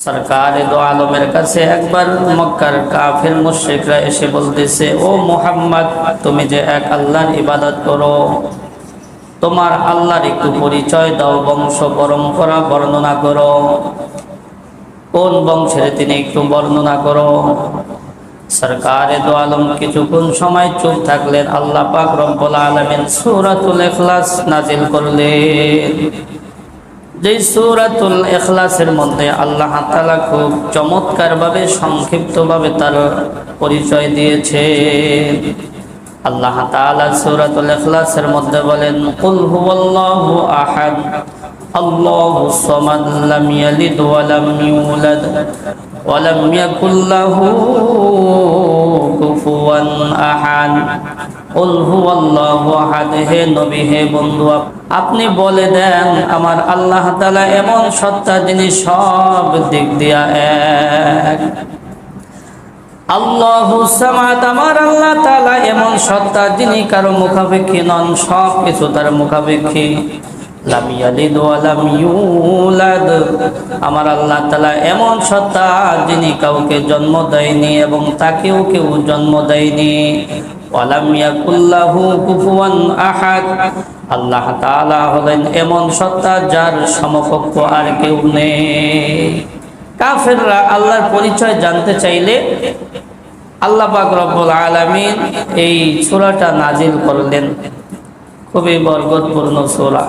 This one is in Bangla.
সরকারে দো আলমের কাছে একবার মক্কার কাফির মুশরিকরা এসে বলতেছে, ও মুহাম্মদ, তুমি যে এক আল্লাহর ইবাদত করো, তোমার আল্লাহর একটু পরিচয় দাও, বংশ পরম্পরা বর্ণনা করো, কোন বংশের তিনি একটু বর্ণনা করো। সরকারে দো আলম কিছুক্ষণ সময় চুপ থাকলেন। আল্লাহ পাক রব্বুল আলামিন সূরাতুল ইখলাস নাজিল করলেন। যে সূরাতুল ইখলাসের মধ্যে আল্লাহ তাআলা খুব চমৎকার ভাবে সংক্ষিপ্ত ভাবে তার পরিচয় দিয়েছেন। আল্লাহ তাআলা সূরাতুল ইখলাসের মধ্যে বলেন, কুল হুয়াল্লাহু আহাদ আল্লাহুস সামাদ লাম ইয়ালিদ ওয়া লাম ইউলাদ ওয়া লাম ইয়াকুল লাহু কুফুয়ান আহাদ। কুল হুয়াল্লাহু আহাদ, হে নবী, হে বন্ধু, আপনি বলে দেন আমার আল্লাহ তাআলা এমন সত্তা যিনি সব দিক দিয়া এক। আল্লাহুস সামাদ, আমার আল্লাহ তাআলা এমন সত্তা যিনি কারো মুখাপেক্ষী নন, সব কিছু তার মুখাপেক্ষী। লাম ইয়ালিদ ওয়া লাম ইউলাদ, আমার আল্লাহ তাআলা এমন সত্তা যিনি কাউকে জন্ম দেয়নি এবং তাকেও কেউ জন্ম দেয়নি। ওয়া লাম ইয়াকুল লাহু কুফুয়ান আহাদ, আল্লাহ তাআলা হলেন এমন সত্তা যার সমকক্ষ আর কেউ নেই। কাফেররা আল্লাহর পরিচয় জানতে চাইলে আল্লাহ পাক রব্বুল আলামিন এই সূরাটা নাজিল করলেন। খুবই বরকতপূর্ণ সূরা।